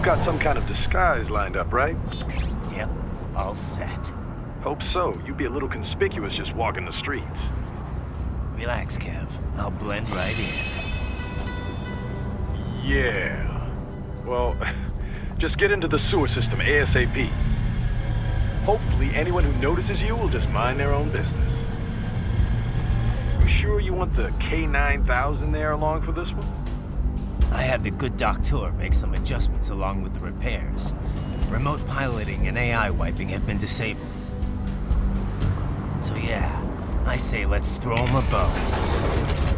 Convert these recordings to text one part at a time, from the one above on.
got some kind of disguise lined up, right? Yep, all set. Hope so. You'd be a little conspicuous just walking the streets. Relax, Kev. I'll blend right in. Yeah. Well, just get into the sewer system ASAP. Hopefully anyone who notices you will just mind their own business. You sure you want the K9000 there along for this one? I had the good doctor make some adjustments along with the repairs. Remote piloting and AI wiping have been disabled. So yeah, I say let's throw him a bone.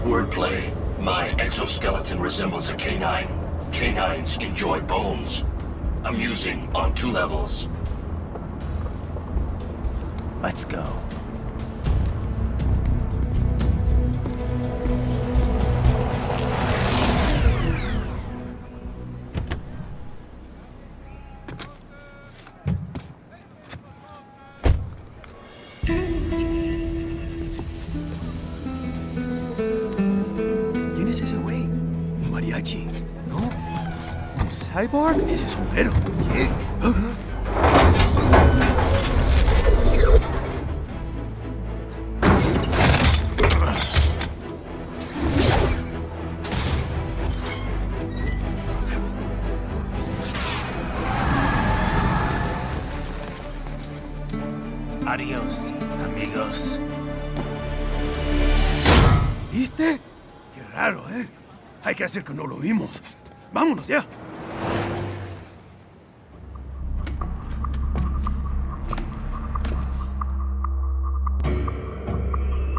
Wordplay. My exoskeleton resembles a canine. Canines enjoy bones. Amusing on 2 levels. Let's go. ¿Quién es ese güey? ¿Un mariachi? ¿No? ¿Un cyborg? Ese sombrero. ¿Qué? Adios, amigos. ¿Viste? Qué raro, ¿eh? Hay que hacer que no lo vimos. Vámonos ya.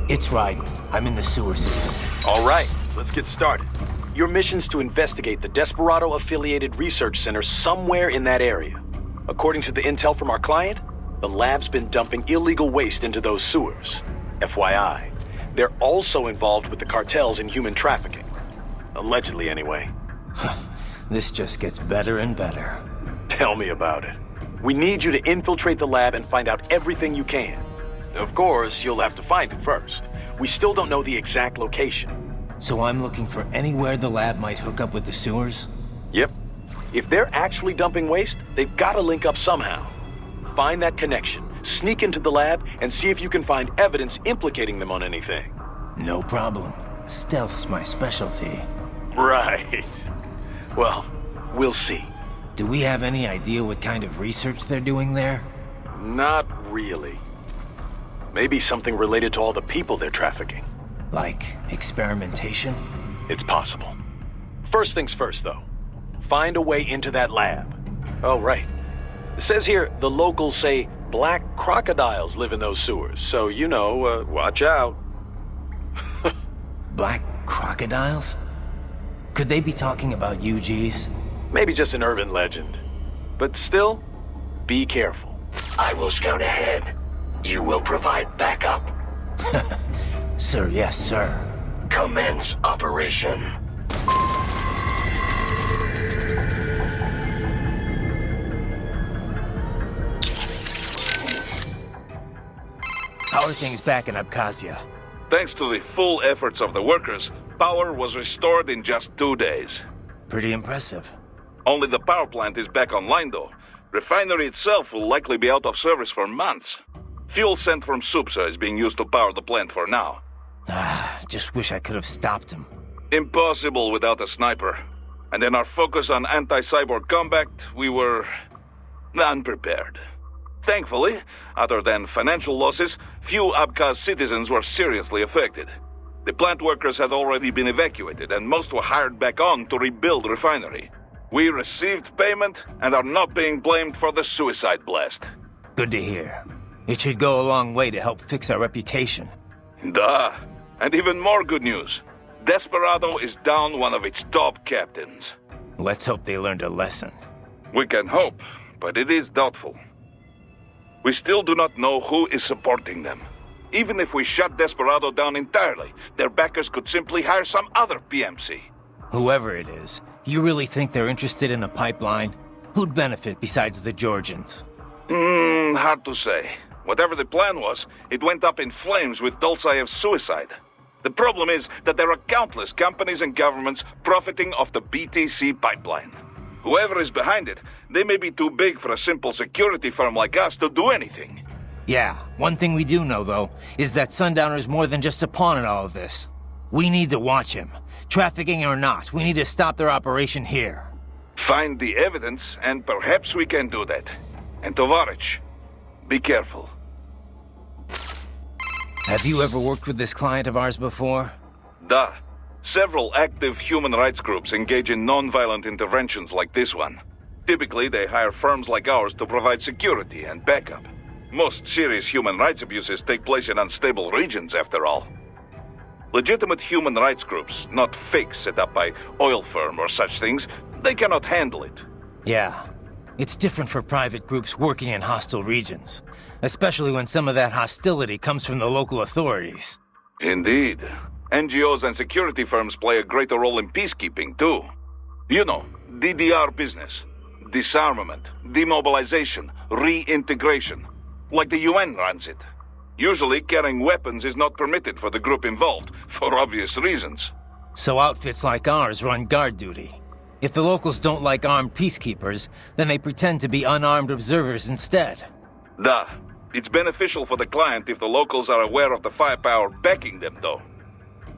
It's right. I'm in the sewer system. All right, let's get started. Your mission's to investigate the Desperado-affiliated research center somewhere in that area. According to the intel from our client, the lab's been dumping illegal waste into those sewers. FYI, they're also involved with the cartels in human trafficking. Allegedly, anyway. This just gets better and better. Tell me about it. We need you to infiltrate the lab and find out everything you can. Of course, you'll have to find it first. We still don't know the exact location. So I'm looking for anywhere the lab might hook up with the sewers? Yep. If they're actually dumping waste, they've got to link up somehow. Find that connection, sneak into the lab, and see if you can find evidence implicating them on anything. No problem. Stealth's my specialty. Right. Well, we'll see. Do we have any idea what kind of research they're doing there? Not really. Maybe something related to all the people they're trafficking. Like experimentation? It's possible. First things first, though. Find a way into that lab. Oh, right. It says here the locals say black crocodiles live in those sewers, so, you know, watch out. Black crocodiles? Could they be talking about UGs? Maybe just an urban legend. But still, be careful. I will scout ahead. You will provide backup. Sir, yes, sir. Commence operation. How are things back in Abkhazia? Thanks to the full efforts of the workers, power was restored in just 2 days. Pretty impressive. Only the power plant is back online though. Refinery itself will likely be out of service for months. Fuel sent from Supsa is being used to power the plant for now. Just wish I could have stopped him. Impossible without a sniper. And in our focus on anti-cyborg combat, we were unprepared. Thankfully, other than financial losses, few Abkhaz citizens were seriously affected. The plant workers had already been evacuated, and most were hired back on to rebuild the refinery. We received payment and are not being blamed for the suicide blast. Good to hear. It should go a long way to help fix our reputation. Duh. And even more good news. Desperado is down one of its top captains. Let's hope they learned a lesson. We can hope, but it is doubtful. We still do not know who is supporting them. Even if we shut Desperado down entirely, their backers could simply hire some other PMC. Whoever it is, you really think they're interested in the pipeline? Who'd benefit besides the Georgians? Hard to say. Whatever the plan was, it went up in flames with Dulceyev's suicide. The problem is that there are countless companies and governments profiting off the BTC pipeline. Whoever is behind it, they may be too big for a simple security firm like us to do anything. Yeah, one thing we do know, though, is that Sundowner's more than just a pawn in all of this. We need to watch him. Trafficking or not, we need to stop their operation here. Find the evidence, and perhaps we can do that. And Tovarich, be careful. Have you ever worked with this client of ours before? Da. Several active human rights groups engage in non-violent interventions like this one. Typically, they hire firms like ours to provide security and backup. Most serious human rights abuses take place in unstable regions, after all. Legitimate human rights groups, not fakes set up by oil firm or such things, they cannot handle it. Yeah. It's different for private groups working in hostile regions, especially when some of that hostility comes from the local authorities. Indeed. NGOs and security firms play a greater role in peacekeeping, too. You know, DDR business. Disarmament, demobilization, reintegration. Like the UN runs it. Usually, carrying weapons is not permitted for the group involved, for obvious reasons. So outfits like ours run guard duty. If the locals don't like armed peacekeepers, then they pretend to be unarmed observers instead. Da. It's beneficial for the client if the locals are aware of the firepower backing them, though.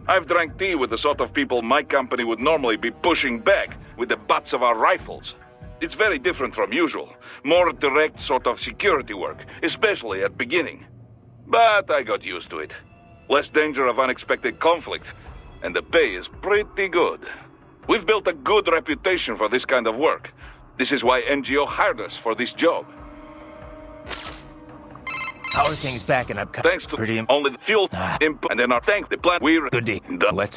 I've drank tea with the sort of people my company would normally be pushing back with the butts of our rifles. It's very different from usual. More direct sort of security work, especially at beginning. But I got used to it. Less danger of unexpected conflict, and the pay is pretty good. We've built a good reputation for this kind of work. This is why NGO hired us for this job. How are things backing up? Thanks to Pretty only the fuel input, and then our tank, the plant we're Good day.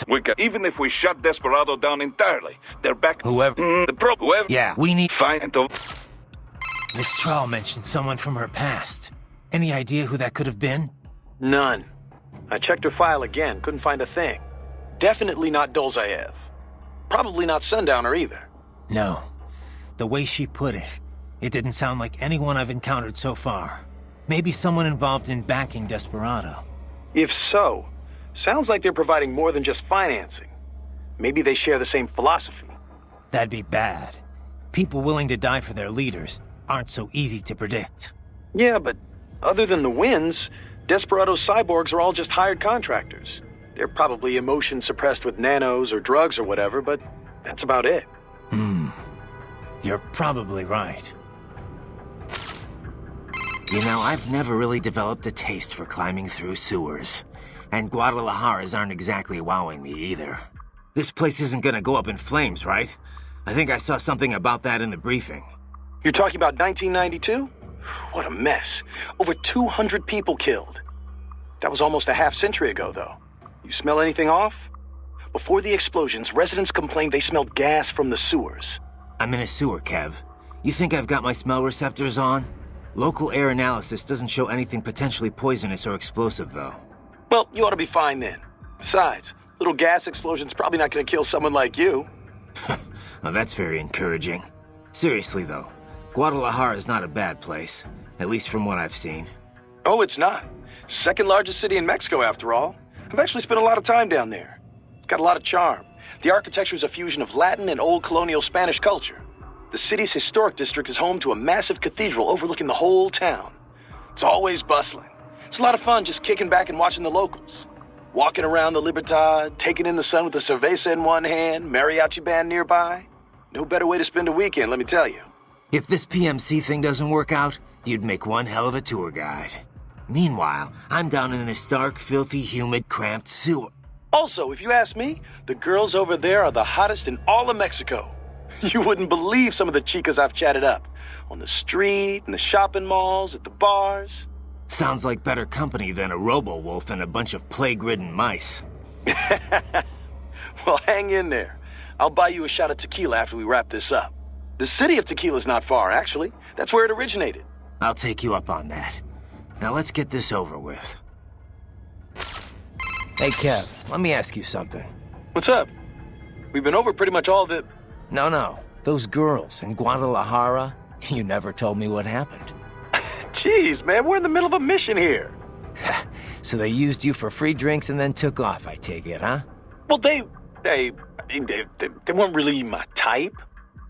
we can, even if we shut Desperado down entirely, they're back. Whoever. Whoever. Yeah, we need. Fine. And to Miss Trawl mentioned someone from her past. Any idea who that could have been? None. I checked her file again, couldn't find a thing. Definitely not Dolzaev. Probably not Sundowner either. No. The way she put it, it didn't sound like anyone I've encountered so far. Maybe someone involved in backing Desperado. If so, sounds like they're providing more than just financing. Maybe they share the same philosophy. That'd be bad. People willing to die for their leaders aren't so easy to predict. Yeah, but other than the wins, Desperado's cyborgs are all just hired contractors. They're probably emotion suppressed with nanos or drugs or whatever, but that's about it. You're probably right. You know, I've never really developed a taste for climbing through sewers. And Guadalajaras aren't exactly wowing me either. This place isn't gonna go up in flames, right? I think I saw something about that in the briefing. You're talking about 1992? What a mess. Over 200 people killed. That was almost a half-century ago, though. You smell anything off? Before the explosions, residents complained they smelled gas from the sewers. I'm in a sewer, Kev. You think I've got my smell receptors on? Local air analysis doesn't show anything potentially poisonous or explosive, though. Well, you ought to be fine then. Besides, little gas explosion's probably not gonna kill someone like you. Well, that's very encouraging. Seriously, though, Guadalajara is not a bad place, at least from what I've seen. Oh, it's not. Second largest city in Mexico, after all. I've actually spent a lot of time down there. It's got a lot of charm. The architecture is a fusion of Latin and old colonial Spanish culture. The city's historic district is home to a massive cathedral overlooking the whole town. It's always bustling. It's a lot of fun just kicking back and watching the locals. Walking around the Libertad, taking in the sun with a cerveza in one hand, mariachi band nearby. No better way to spend a weekend, let me tell you. If this PMC thing doesn't work out, you'd make one hell of a tour guide. Meanwhile, I'm down in this dark, filthy, humid, cramped sewer. Also, if you ask me, the girls over there are the hottest in all of Mexico. You wouldn't believe some of the chicas I've chatted up. On the street, in the shopping malls, at the bars. Sounds like better company than a robo-wolf and a bunch of plague-ridden mice. Well, hang in there. I'll buy you a shot of tequila after we wrap this up. The city of Tequila's not far, actually. That's where it originated. I'll take you up on that. Now let's get this over with. Hey, Kev, let me ask you something. What's up? We've been over pretty much all the... No. Those girls in Guadalajara, you never told me what happened. Jeez, man, we're in the middle of a mission here. So they used you for free drinks and then took off, I take it, huh? Well, they weren't really my type.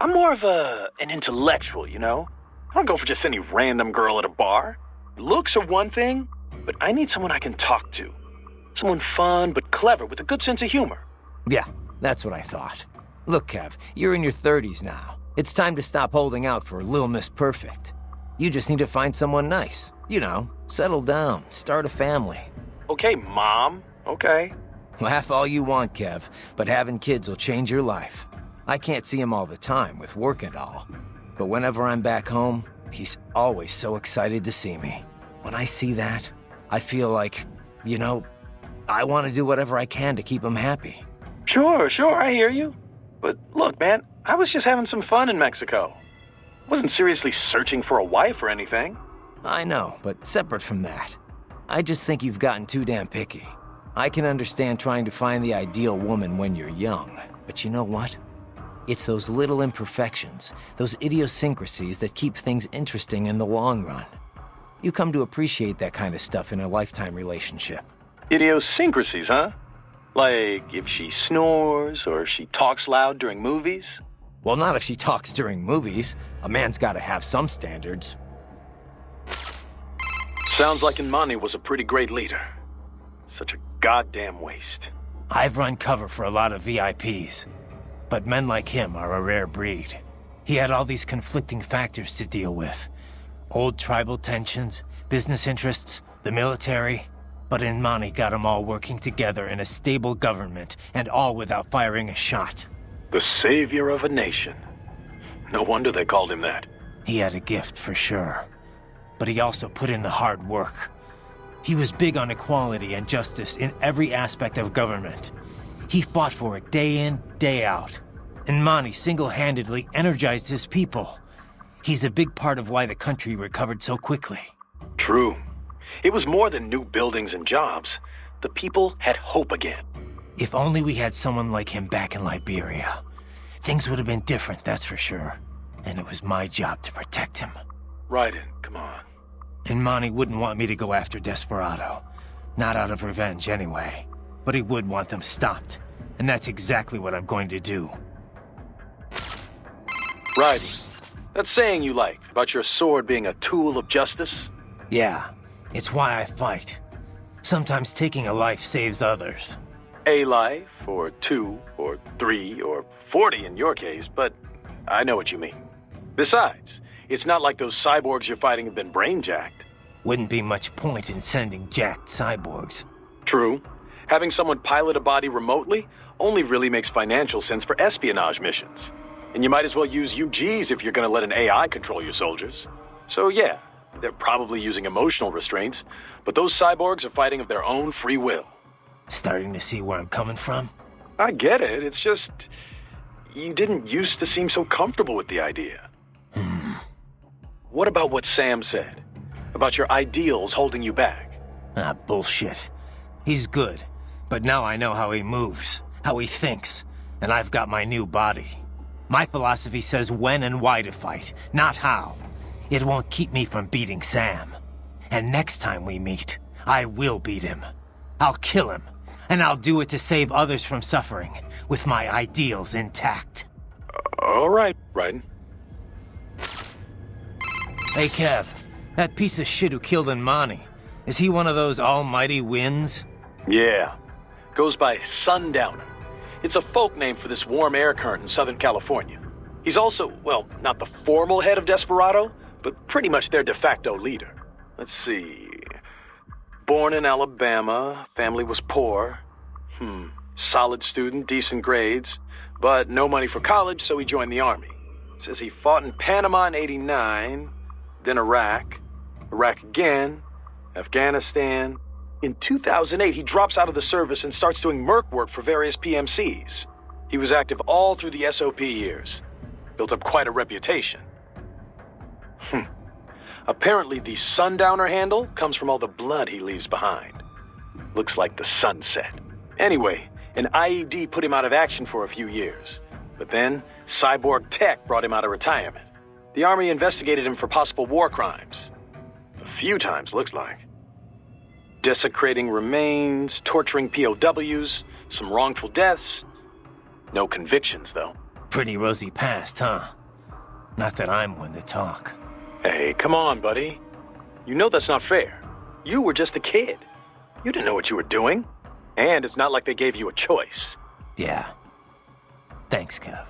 I'm more of an intellectual, you know? I don't go for just any random girl at a bar. Looks are one thing, but I need someone I can talk to. Someone fun but clever with a good sense of humor. Yeah, that's what I thought. Look, Kev, you're in your 30s now. It's time to stop holding out for Lil Miss Perfect. You just need to find someone nice. You know, settle down, start a family. Okay, Mom. Okay. Laugh all you want, Kev, but having kids will change your life. I can't see him all the time with work and all. But whenever I'm back home, he's always so excited to see me. When I see that, I feel like, you know, I want to do whatever I can to keep him happy. Sure, I hear you. But look, man, I was just having some fun in Mexico. Wasn't seriously searching for a wife or anything. I know, but separate from that, I just think you've gotten too damn picky. I can understand trying to find the ideal woman when you're young, but you know what? It's those little imperfections, those idiosyncrasies that keep things interesting in the long run. You come to appreciate that kind of stuff in a lifetime relationship. Idiosyncrasies, huh? Like if she snores or she talks loud during movies? Well, not if she talks during movies. A man's gotta have some standards. Sounds like Imani was a pretty great leader. Such a goddamn waste. I've run cover for a lot of VIPs. But men like him are a rare breed. He had all these conflicting factors to deal with. Old tribal tensions, business interests, the military. But Imani got them all working together in a stable government, and all without firing a shot. The savior of a nation. No wonder they called him that. He had a gift, for sure. But he also put in the hard work. He was big on equality and justice in every aspect of government. He fought for it day in, day out. Imani single-handedly energized his people. He's a big part of why the country recovered so quickly. True. It was more than new buildings and jobs. The people had hope again. If only we had someone like him back in Liberia. Things would have been different, that's for sure. And it was my job to protect him. Raiden, come on. Imani wouldn't want me to go after Desperado. Not out of revenge, anyway. But he would want them stopped. And that's exactly what I'm going to do. Raiden, that saying you like about your sword being a tool of justice? Yeah, it's why I fight. Sometimes taking a life saves others. A life, or 2, or 3, or 40 in your case, but I know what you mean. Besides, it's not like those cyborgs you're fighting have been brain-jacked. Wouldn't be much point in sending jacked cyborgs. True. Having someone pilot a body remotely only really makes financial sense for espionage missions. And you might as well use UGs if you're gonna let an AI control your soldiers. So yeah, they're probably using emotional restraints, but those cyborgs are fighting of their own free will. Starting to see where I'm coming from? I get it, it's just... you didn't used to seem so comfortable with the idea. What about what Sam said? About your ideals holding you back? Ah, bullshit. He's good, but now I know how he moves, how he thinks, and I've got my new body. My philosophy says when and why to fight, not how. It won't keep me from beating Sam. And next time we meet, I will beat him. I'll kill him, and I'll do it to save others from suffering, with my ideals intact. All right, Raiden. Hey, Kev, that piece of shit who killed Imani, is he one of those almighty winds? Yeah. Goes by Sundowner. It's a folk name for this warm air current in Southern California. He's also, well, not the formal head of Desperado, but pretty much their de facto leader. Let's see... Born in Alabama, family was poor. Solid student, decent grades, but no money for college, so he joined the army. Says he fought in Panama in '89, then Iraq again, Afghanistan. In 2008, he drops out of the service and starts doing merc work for various PMCs. He was active all through the SOP years. Built up quite a reputation. Apparently, the Sundowner handle comes from all the blood he leaves behind. Looks like the sunset. Anyway, an IED put him out of action for a few years. But then, cyborg tech brought him out of retirement. The army investigated him for possible war crimes. A few times, looks like. Desecrating remains, torturing POWs, some wrongful deaths. No convictions, though. Pretty rosy past, huh? Not that I'm one to talk. Hey, come on, buddy. You know that's not fair. You were just a kid. You didn't know what you were doing. And it's not like they gave you a choice. Yeah. Thanks, Kev.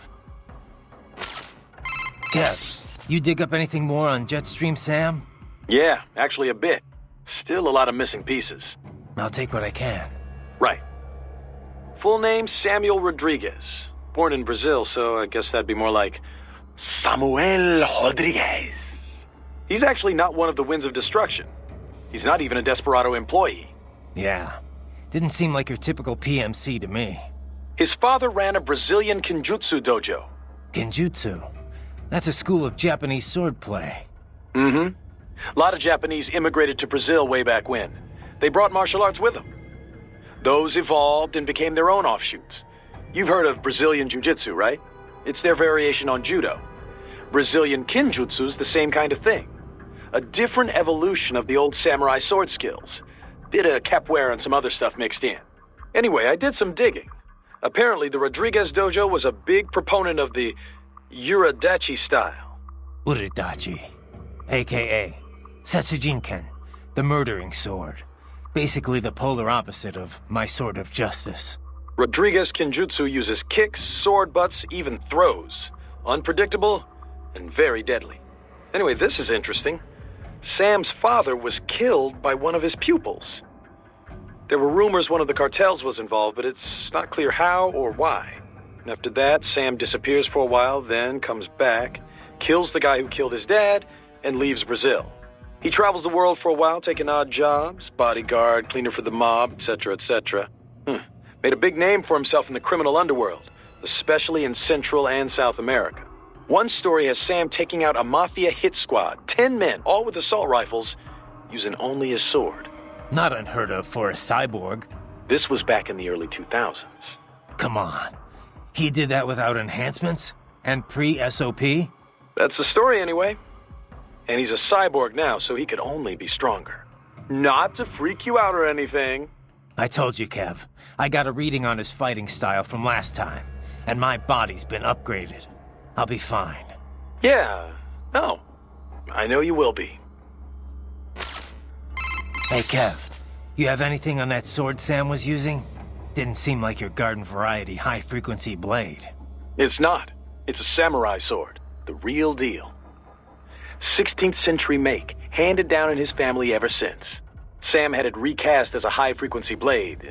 Kev, you dig up anything more on Jetstream Sam? Yeah, actually a bit. Still a lot of missing pieces. I'll take what I can. Right. Full name Samuel Rodriguez. Born in Brazil, so I guess that'd be more like Samuel Rodriguez. He's actually not one of the Winds of Destruction. He's not even a Desperado employee. Yeah. Didn't seem like your typical PMC to me. His father ran a Brazilian Kenjutsu dojo. Genjutsu. That's a school of Japanese swordplay. Mm-hmm. A lot of Japanese immigrated to Brazil way back when. They brought martial arts with them. Those evolved and became their own offshoots. You've heard of Brazilian Jiu-Jitsu, right? It's their variation on Judo. Brazilian Kenjutsu's the same kind of thing. A different evolution of the old samurai sword skills. Bit of capoeira and some other stuff mixed in. Anyway, I did some digging. Apparently, the Rodriguez dojo was a big proponent of the Uridachi style. Uridachi. A.K.A. Setsujinken, the murdering sword. Basically the polar opposite of my sword of justice. Rodriguez Kenjutsu uses kicks, sword butts, even throws. Unpredictable and very deadly. Anyway, this is interesting. Sam's father was killed by one of his pupils. There were rumors one of the cartels was involved, but it's not clear how or why. And after that, Sam disappears for a while, then comes back, kills the guy who killed his dad, and leaves Brazil. He travels the world for a while, taking odd jobs, bodyguard, cleaner for the mob, etc., etc. Made a big name for himself in the criminal underworld, especially in Central and South America. One story has Sam taking out a mafia hit squad, 10 men, all with assault rifles, using only his sword. Not unheard of for a cyborg. This was back in the early 2000s. Come on. He did that without enhancements? And pre-SOP? That's the story anyway. And he's a cyborg now, so he could only be stronger. Not to freak you out or anything. I told you, Kev. I got a reading on his fighting style from last time, and my body's been upgraded. I'll be fine. Yeah, no. I know you will be. Hey, Kev. You have anything on that sword Sam was using? Didn't seem like your garden variety high-frequency blade. It's not. It's a samurai sword. The real deal. 16th century make, handed down in his family ever since. Sam had it recast as a high-frequency blade.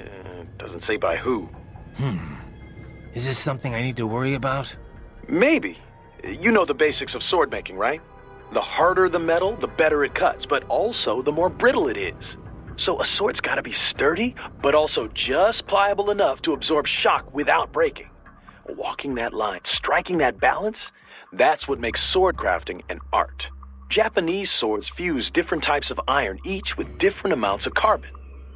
Doesn't say by who. Is this something I need to worry about? Maybe. You know the basics of sword making, right? The harder the metal, the better it cuts, but also the more brittle it is. So a sword's gotta be sturdy, but also just pliable enough to absorb shock without breaking. Walking that line, striking that balance, that's what makes sword crafting an art. Japanese swords fuse different types of iron, each with different amounts of carbon.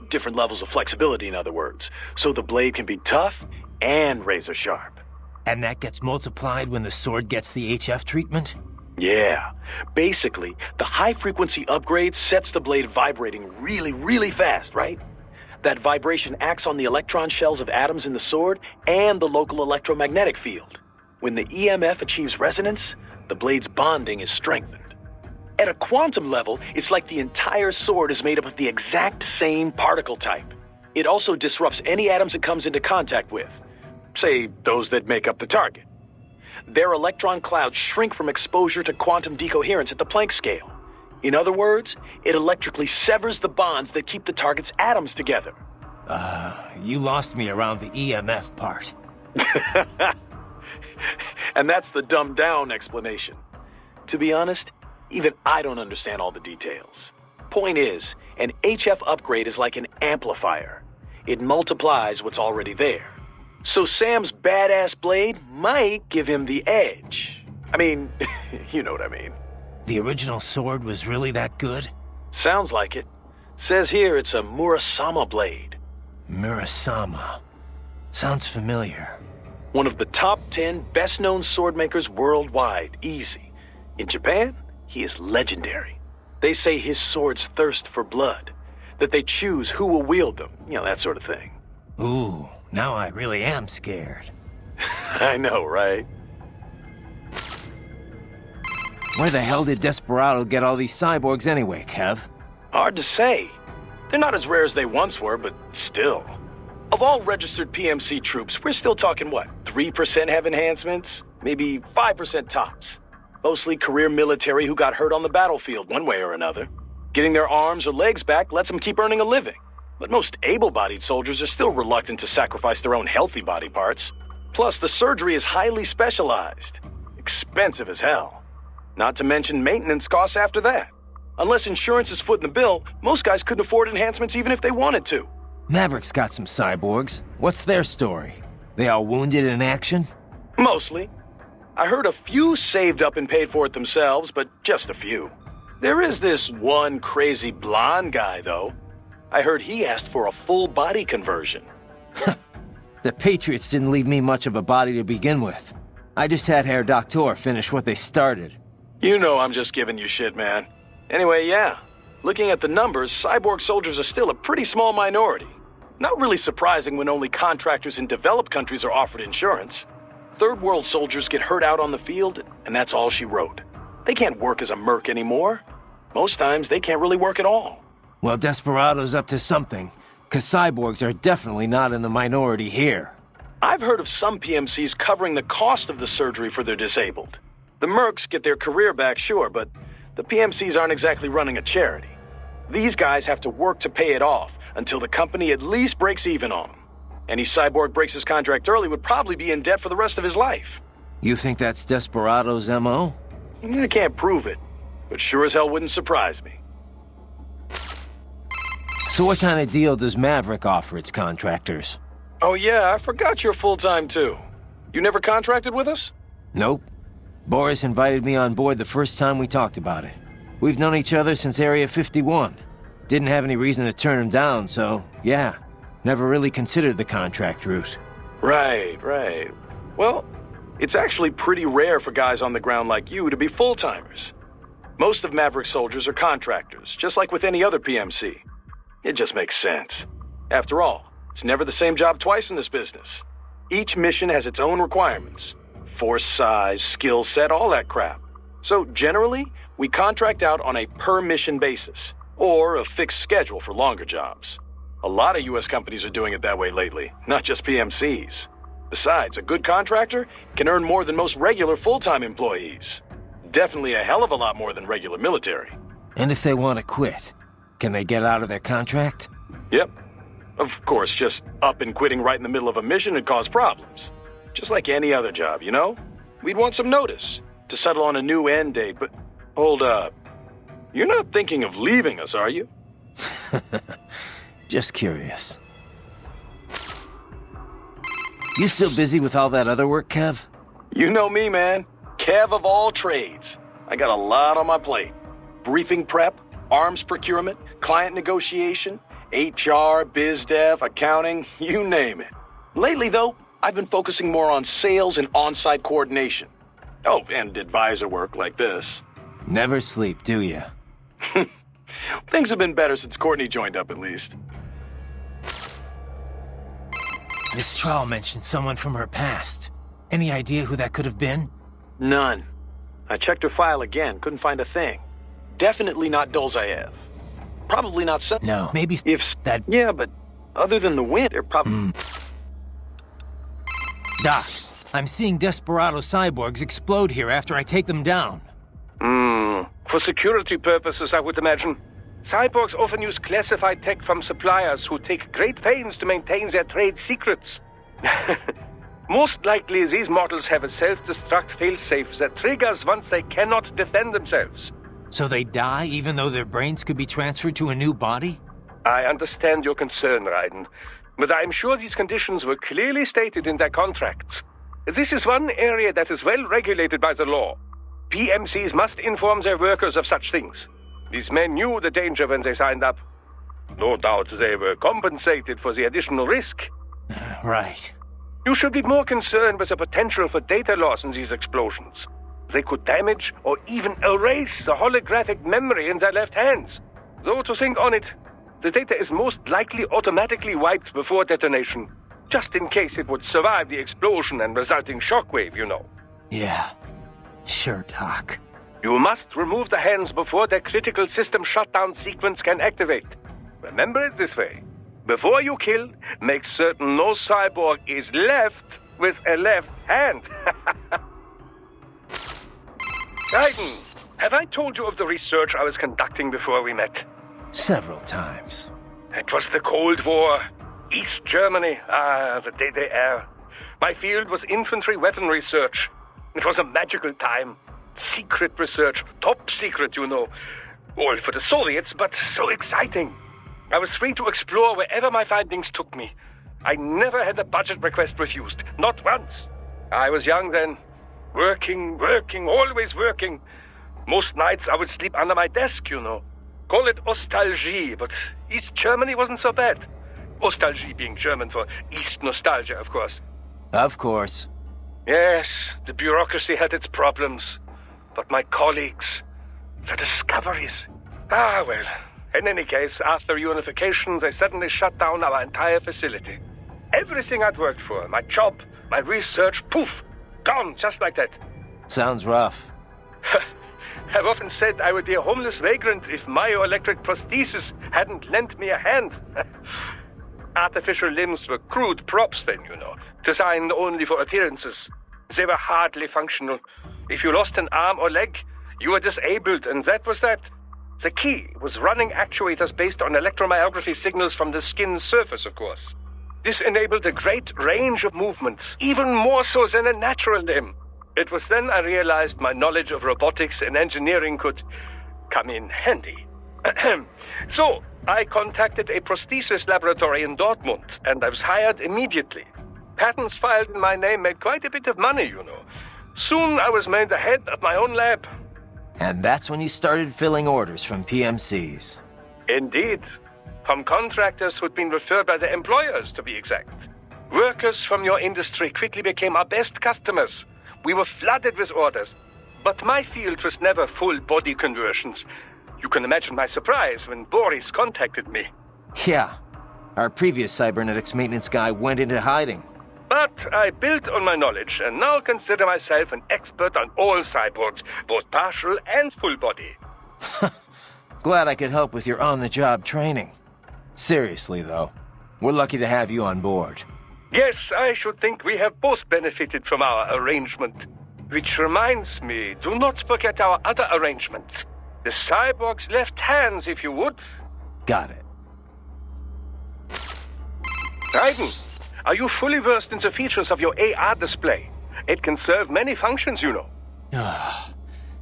Different levels of flexibility, in other words, so the blade can be tough and razor sharp. And that gets multiplied when the sword gets the HF treatment? Yeah. Basically, the high-frequency upgrade sets the blade vibrating really, really fast, right? That vibration acts on the electron shells of atoms in the sword and the local electromagnetic field. When the EMF achieves resonance, the blade's bonding is strengthened. At a quantum level, it's like the entire sword is made up of the exact same particle type. It also disrupts any atoms it comes into contact with. Say, those that make up the target. Their electron clouds shrink from exposure to quantum decoherence at the Planck scale. In other words, it electrically severs the bonds that keep the target's atoms together. You lost me around the EMF part. And that's the dumbed-down explanation. To be honest, even I don't understand all the details. Point is, an HF upgrade is like an amplifier. It multiplies what's already there. So Sam's badass blade might give him the edge. I mean, you know what I mean. The original sword was really that good? Sounds like it. Says here it's a Murasama blade. Murasama. Sounds familiar. One of the top 10 best-known sword makers worldwide, easy. In Japan, he is legendary. They say his swords thirst for blood, that they choose who will wield them, you know, that sort of thing. Ooh, now I really am scared. I know, right? Where the hell did Desperado get all these cyborgs anyway, Kev? Hard to say. They're not as rare as they once were, but still. Of all registered PMC troops, we're still talking what? 3% have enhancements? Maybe 5% tops. Mostly career military who got hurt on the battlefield one way or another. Getting their arms or legs back lets them keep earning a living. But most able-bodied soldiers are still reluctant to sacrifice their own healthy body parts. Plus, the surgery is highly specialized. Expensive as hell. Not to mention maintenance costs after that. Unless insurance is footing the bill, most guys couldn't afford enhancements even if they wanted to. Maverick's got some cyborgs. What's their story? They all wounded in action? Mostly. I heard a few saved up and paid for it themselves, but just a few. There is this one crazy blonde guy, though. I heard he asked for a full body conversion. The Patriots didn't leave me much of a body to begin with. I just had Herr Doctor finish what they started. You know I'm just giving you shit, man. Anyway, yeah. Looking at the numbers, cyborg soldiers are still a pretty small minority. Not really surprising when only contractors in developed countries are offered insurance. Third world soldiers get hurt out on the field, and that's all she wrote. They can't work as a merc anymore. Most times, they can't really work at all. Well, Desperado's up to something, because cyborgs are definitely not in the minority here. I've heard of some PMCs covering the cost of the surgery for their disabled. The mercs get their career back, sure, but the PMCs aren't exactly running a charity. These guys have to work to pay it off until the company at least breaks even on them. Any cyborg breaks his contract early would probably be in debt for the rest of his life. You think that's Desperado's MO? I can't prove it, but sure as hell wouldn't surprise me. So what kind of deal does Maverick offer its contractors? Oh yeah, I forgot you're full-time too. You never contracted with us? Nope. Boris invited me on board the first time we talked about it. We've known each other since Area 51. Didn't have any reason to turn him down, so yeah. Never really considered the contract route. Right. Well, it's actually pretty rare for guys on the ground like you to be full-timers. Most of Maverick's soldiers are contractors, just like with any other PMC. It just makes sense. After all, it's never the same job twice in this business. Each mission has its own requirements. Force size, skill set, all that crap. So generally, we contract out on a per-mission basis, or a fixed schedule for longer jobs. A lot of US companies are doing it that way lately, not just PMCs. Besides, a good contractor can earn more than most regular full-time employees. Definitely a hell of a lot more than regular military. And if they want to quit, can they get out of their contract? Yep. Of course, just up and quitting right in the middle of a mission would cause problems. Just like any other job, you know? We'd want some notice to settle on a new end date, but hold up. You're not thinking of leaving us, are you? Just curious. You still busy with all that other work, Kev? You know me, man. Kev of all trades. I got a lot on my plate. Briefing prep, arms procurement, client negotiation, HR, biz dev, accounting, you name it. Lately, though, I've been focusing more on sales and on-site coordination. Oh, and advisor work like this. Never sleep, do you? Things have been better since Courtney joined up, at least. This trial mentioned someone from her past. Any idea who that could have been? None. I checked her file again, couldn't find a thing. Definitely not Dolzaev. Probably not some... No, maybe if that... Yeah, but other than the wind, they're probably... Doc, I'm seeing Desperado cyborgs explode here after I take them down. For security purposes, I would imagine. Cyborgs often use classified tech from suppliers who take great pains to maintain their trade secrets. Most likely, these models have a self-destruct failsafe that triggers once they cannot defend themselves. So they die even though their brains could be transferred to a new body? I understand your concern, Raiden, but I'm sure these conditions were clearly stated in their contracts. This is one area that is well regulated by the law. PMCs must inform their workers of such things. These men knew the danger when they signed up. No doubt they were compensated for the additional risk. Right. You should be more concerned with the potential for data loss in these explosions. They could damage or even erase the holographic memory in their left hands. Though to think on it, the data is most likely automatically wiped before detonation, just in case it would survive the explosion and resulting shockwave, you know. Yeah. Sure, Doc. You must remove the hands before the critical system shutdown sequence can activate. Remember it this way. Before you kill, make certain no cyborg is left with a left hand. Raiden, have I told you of the research I was conducting before we met? Several times. It was the Cold War. East Germany. The DDR. My field was infantry weapon research. It was a magical time. Secret research. Top secret, you know. All for the Soviets, but so exciting. I was free to explore wherever my findings took me. I never had a budget request refused. Not once. I was young then. Working, always working. Most nights I would sleep under my desk, you know. Call it nostalgie, but East Germany wasn't so bad. Nostalgie being German for East nostalgia, of course. Of course. Yes, the bureaucracy had its problems. But my colleagues, the discoveries. Well. In any case, after unification, they suddenly shut down our entire facility. Everything I'd worked for, my job, my research, poof, gone just like that. Sounds rough. I've often said I would be a homeless vagrant if myoelectric prosthesis hadn't lent me a hand. Artificial limbs were crude props then, you know, designed only for appearances. They were hardly functional. If you lost an arm or leg, you were disabled, and that was that. The key was running actuators based on electromyography signals from the skin's surface, of course. This enabled a great range of movement, even more so than a natural limb. It was then I realized my knowledge of robotics and engineering could come in handy. So, I contacted a prosthesis laboratory in Dortmund, and I was hired immediately. Patents filed in my name made quite a bit of money, you know. Soon I was made the head of my own lab. And that's when you started filling orders from PMCs. Indeed. From contractors who'd been referred by their employers, to be exact. Workers from your industry quickly became our best customers. We were flooded with orders. But my field was never full body conversions. You can imagine my surprise when Boris contacted me. Yeah. Our previous cybernetics maintenance guy went into hiding. But I built on my knowledge and now consider myself an expert on all cyborgs, both partial and full body. Glad I could help with your on-the-job training. Seriously, though, we're lucky to have you on board. Yes, I should think we have both benefited from our arrangement. Which reminds me, do not forget our other arrangement. The cyborg's left hands, if you would. Got it. Raiden, are you fully versed in the features of your AR display? It can serve many functions, you know.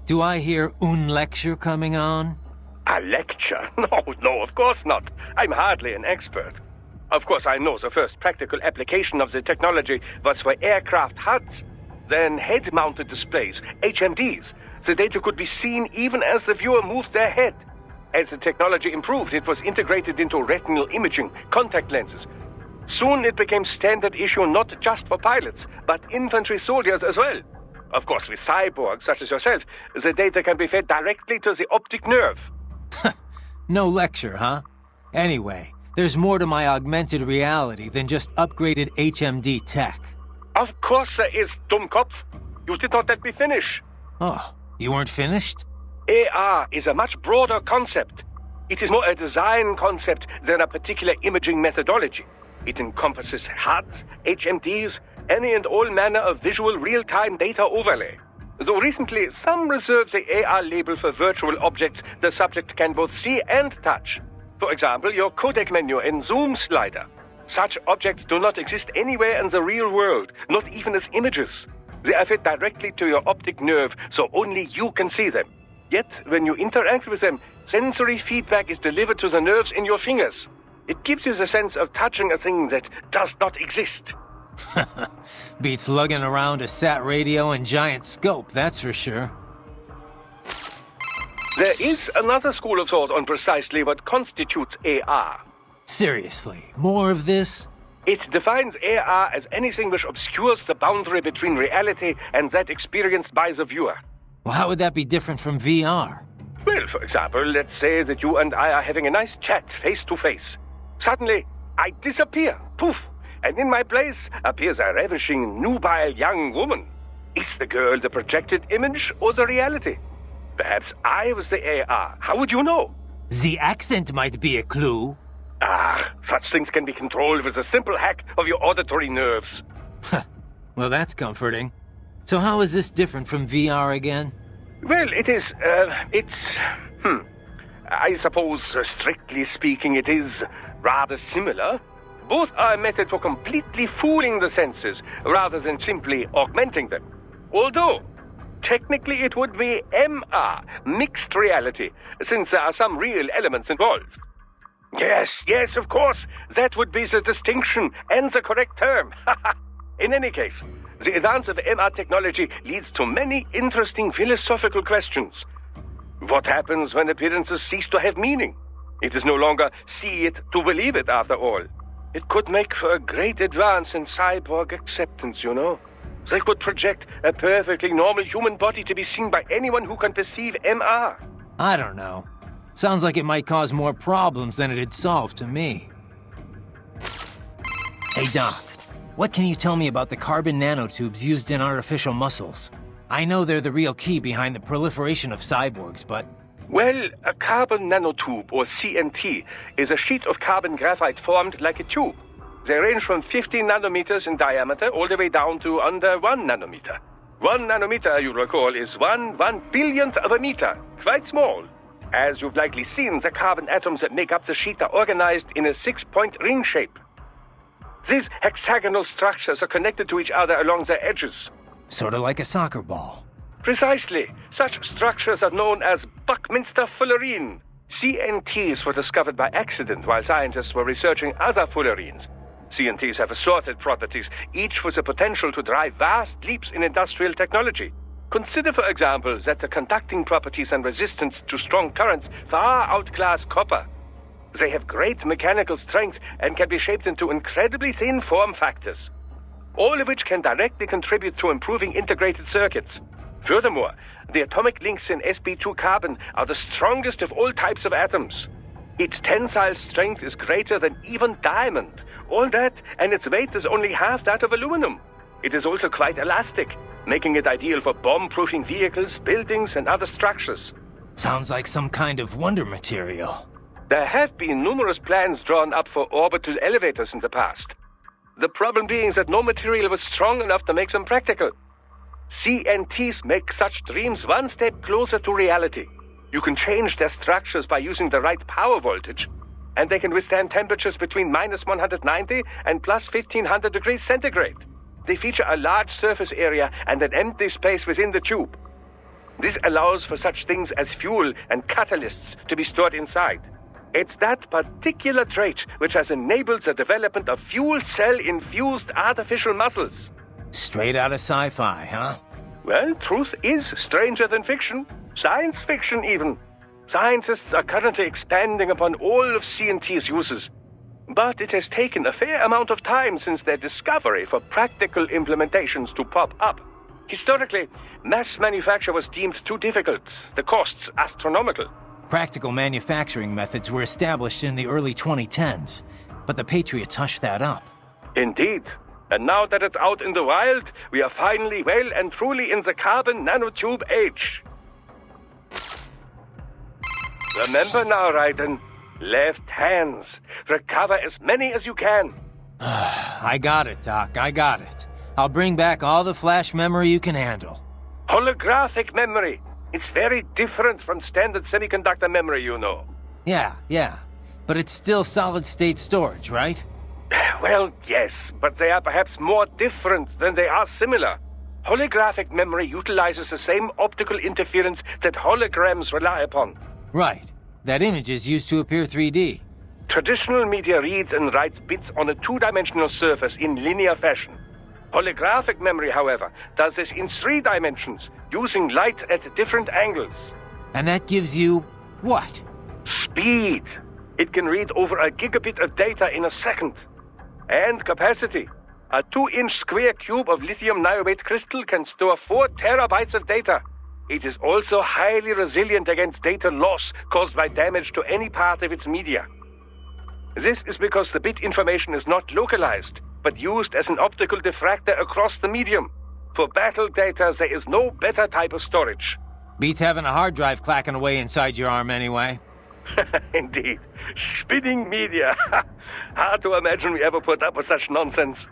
Do I hear un lecture coming on? A lecture? No, of course not. I'm hardly an expert. Of course, I know the first practical application of the technology was for aircraft HUDs. Then head-mounted displays, HMDs. The data could be seen even as the viewer moved their head. As the technology improved, it was integrated into retinal imaging, contact lenses. Soon it became standard issue not just for pilots, but infantry soldiers as well. Of course, with cyborgs such as yourself, the data can be fed directly to the optic nerve. No lecture, huh? Anyway, there's more to my augmented reality than just upgraded HMD tech. Of course there is, Dummkopf. You did not let me finish. Oh, you weren't finished? AR is a much broader concept. It is more a design concept than a particular imaging methodology. It encompasses HUDs, HMDs, any and all manner of visual real-time data overlay. Though recently, some reserve the AR label for virtual objects the subject can both see and touch. For example, your codec menu and zoom slider. Such objects do not exist anywhere in the real world, not even as images. They are fed directly to your optic nerve, so only you can see them. Yet, when you interact with them, sensory feedback is delivered to the nerves in your fingers. It gives you the sense of touching a thing that does not exist. Beats lugging around a sat radio and giant scope, that's for sure. There is another school of thought on precisely what constitutes AR. Seriously, more of this? It defines AR as anything which obscures the boundary between reality and that experienced by the viewer. Well, how would that be different from VR? Well, for example, let's say that you and I are having a nice chat face to face. Suddenly, I disappear, poof, and in my place appears a ravishing, nubile young woman. Is the girl the projected image or the reality? Perhaps I was the AR. How would you know? The accent might be a clue. Ah, such things can be controlled with a simple hack of your auditory nerves. Well, that's comforting. So how is this different from VR again? Well, I suppose, strictly speaking, it is rather similar. Both are a method for completely fooling the senses, rather than simply augmenting them. Although, technically it would be MR, mixed reality, since there are some real elements involved. Yes, of course, that would be the distinction and the correct term. In any case, the advance of MR technology leads to many interesting philosophical questions. What happens when appearances cease to have meaning? It is no longer see it to believe it, after all. It could make for a great advance in cyborg acceptance, you know. They could project a perfectly normal human body to be seen by anyone who can perceive MR. I don't know. Sounds like it might cause more problems than it'd solve to me. Hey Doc, what can you tell me about the carbon nanotubes used in artificial muscles? I know they're the real key behind the proliferation of cyborgs, but... Well, a carbon nanotube, or CNT, is a sheet of carbon graphite formed like a tube. They range from 50 nanometers in diameter all the way down to under 1 nanometer. 1 nanometer, you recall, is 1/1,000,000th of a meter. Quite small. As you've likely seen, the carbon atoms that make up the sheet are organized in a 6-point ring shape. These hexagonal structures are connected to each other along their edges. Sort of like a soccer ball. Precisely. Such structures are known as Buckminster fullerene. CNTs were discovered by accident while scientists were researching other fullerenes. CNTs have assorted properties, each with the potential to drive vast leaps in industrial technology. Consider, for example, that the conducting properties and resistance to strong currents far outclass copper. They have great mechanical strength and can be shaped into incredibly thin form factors, all of which can directly contribute to improving integrated circuits. Furthermore, the atomic links in sp2 carbon are the strongest of all types of atoms. Its tensile strength is greater than even diamond. All that, and its weight is only half that of aluminum. It is also quite elastic, making it ideal for bomb-proofing vehicles, buildings, and other structures. Sounds like some kind of wonder material. There have been numerous plans drawn up for orbital elevators in the past. The problem being that no material was strong enough to make them practical. CNTs make such dreams one step closer to reality. You can change their structures by using the right power voltage, and they can withstand temperatures between -190 and +1500 degrees centigrade. They feature a large surface area and an empty space within the tube. This allows for such things as fuel and catalysts to be stored inside. It's that particular trait which has enabled the development of fuel cell-infused artificial muscles. Straight out of sci-fi, huh? Well, truth is stranger than fiction. Science fiction, even. Scientists are currently expanding upon all of CNT's uses. But it has taken a fair amount of time since their discovery for practical implementations to pop up. Historically, mass manufacture was deemed too difficult, the costs astronomical. Practical manufacturing methods were established in the early 2010s, but the Patriots hushed that up. Indeed. And now that it's out in the wild, we are finally well and truly in the carbon nanotube age. Remember now, Raiden, left hands. Recover as many as you can. I got it, Doc, I got it. I'll bring back all the flash memory you can handle. Holographic memory. It's very different from standard semiconductor memory, you know. Yeah. But it's still solid-state storage, right? Well, yes, but they are perhaps more different than they are similar. Holographic memory utilizes the same optical interference that holograms rely upon. Right. That images used to appear 3D. Traditional media reads and writes bits on a two-dimensional surface in linear fashion. Holographic memory, however, does this in 3 dimensions, using light at different angles. And that gives you... what? Speed. It can read over a gigabit of data in a second. And capacity. A 2-inch square cube of lithium niobate crystal can store 4 terabytes of data. It is also highly resilient against data loss caused by damage to any part of its media. This is because the bit information is not localized, but used as an optical diffractor across the medium. For battle data, there is no better type of storage. Beats having a hard drive clacking away inside your arm anyway. Indeed. Spinning media. Hard to imagine we ever put up with such nonsense.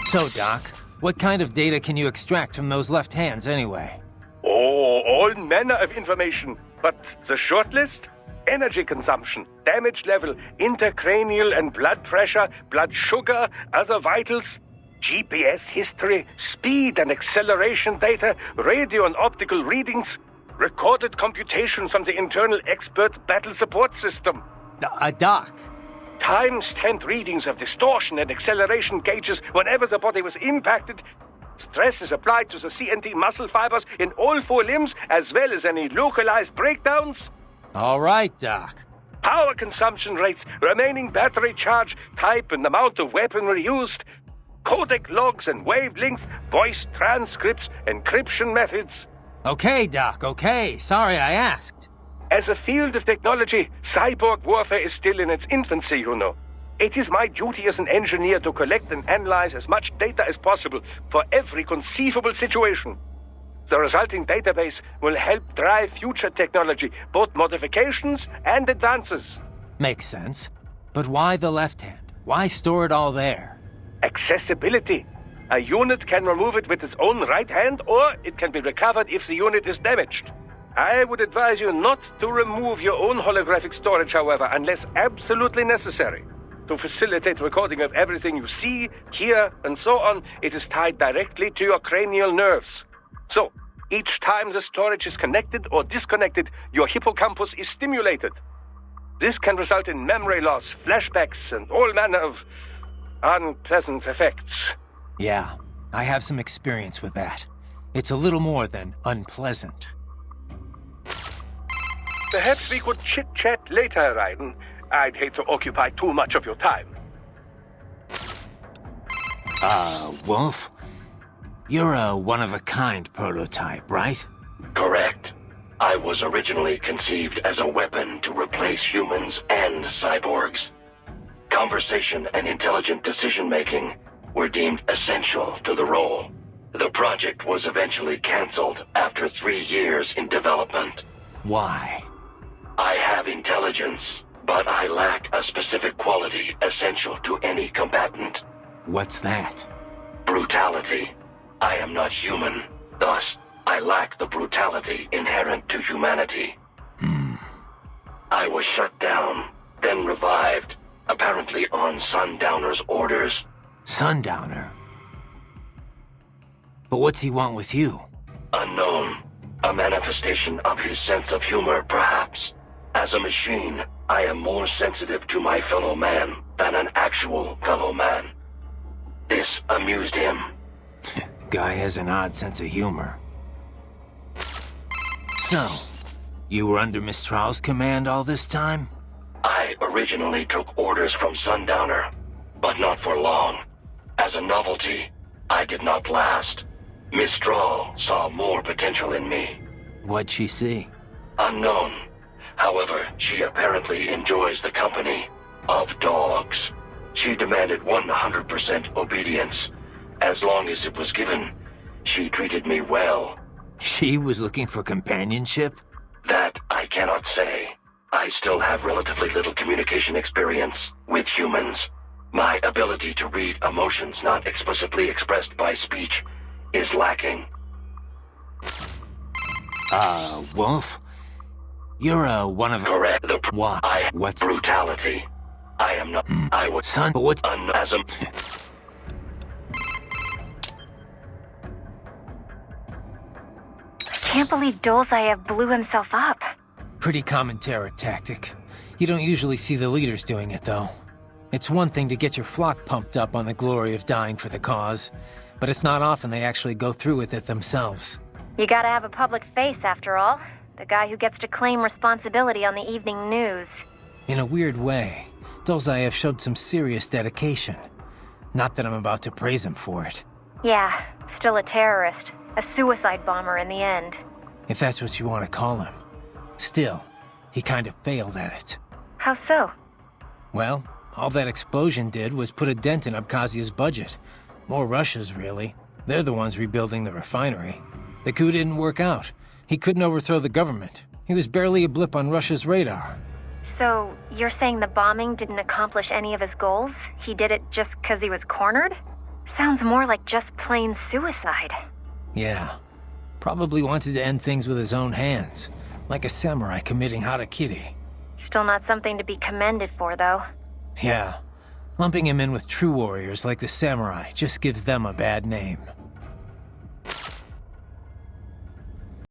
So, Doc, what kind of data can you extract from those left hands anyway? Oh, all manner of information. But the short list? Energy consumption, damage level, intracranial and blood pressure, blood sugar, other vitals, GPS history, speed and acceleration data, radio and optical readings, recorded computations from the internal expert battle support system. Doc. Time-stamped readings of distortion and acceleration gauges whenever the body was impacted. Stress is applied to the CNT muscle fibers in all 4 limbs, as well as any localized breakdowns. All right, Doc. Power consumption rates, remaining battery charge, type and amount of weaponry used, codec logs and wavelengths, voice transcripts, encryption methods. Okay, Doc, okay. Sorry I asked. As a field of technology, cyborg warfare is still in its infancy, you know. It is my duty as an engineer to collect and analyze as much data as possible for every conceivable situation. The resulting database will help drive future technology, both modifications and advances. Makes sense. But why the left hand? Why store it all there? Accessibility. A unit can remove it with its own right hand, or it can be recovered if the unit is damaged. I would advise you not to remove your own holographic storage, however, unless absolutely necessary. To facilitate recording of everything you see, hear, and so on, it is tied directly to your cranial nerves. So, each time the storage is connected or disconnected, your hippocampus is stimulated. This can result in memory loss, flashbacks, and all manner of unpleasant effects. Yeah, I have some experience with that. It's a little more than unpleasant. Perhaps we could chit-chat later, Raiden. I'd hate to occupy too much of your time. Wolf? You're a one-of-a-kind prototype, right? Correct. I was originally conceived as a weapon to replace humans and cyborgs. Conversation and intelligent decision-making were deemed essential to the role. The project was eventually cancelled after 3 years in development. Why? I have intelligence, but I lack a specific quality essential to any combatant. What's that? Brutality. I am not human. Thus, I lack the brutality inherent to humanity. I was shut down, then revived, apparently on Sundowner's orders. Sundowner? But what's he want with you? Unknown. A manifestation of his sense of humor, perhaps. As a machine, I am more sensitive to my fellow man than an actual fellow man. This amused him. Guy has an odd sense of humor. So, you were under Mistral's command all this time? I originally took orders from Sundowner, but not for long. As a novelty, I did not last. Mistral saw more potential in me. What'd she see? Unknown. However, she apparently enjoys the company of dogs. She demanded 100% obedience. As long as it was given, she treated me well. She was looking for companionship? That I cannot say. I still have relatively little communication experience with humans. My ability to read emotions not explicitly expressed by speech is lacking. Wolf? You're one of... Correct. What? What's... Brutality. I am not... I was... Son, but what's... As a... Can't believe Dolzaev blew himself up. Pretty common terror tactic. You don't usually see the leaders doing it, though. It's one thing to get your flock pumped up on the glory of dying for the cause, but it's not often they actually go through with it themselves. You gotta have a public face, after all. The guy who gets to claim responsibility on the evening news. In a weird way, Dolzaev showed some serious dedication. Not that I'm about to praise him for it. Yeah, still a terrorist. A suicide bomber in the end. If that's what you want to call him. Still, he kind of failed at it. How so? Well, all that explosion did was put a dent in Abkhazia's budget. More Russia's, really. They're the ones rebuilding the refinery. The coup didn't work out. He couldn't overthrow the government. He was barely a blip on Russia's radar. So, you're saying the bombing didn't accomplish any of his goals? He did it just because he was cornered? Sounds more like just plain suicide. Yeah. Probably wanted to end things with his own hands. Like a samurai committing harakiri. Still not something to be commended for, though. Yeah. Lumping him in with true warriors like the samurai just gives them a bad name.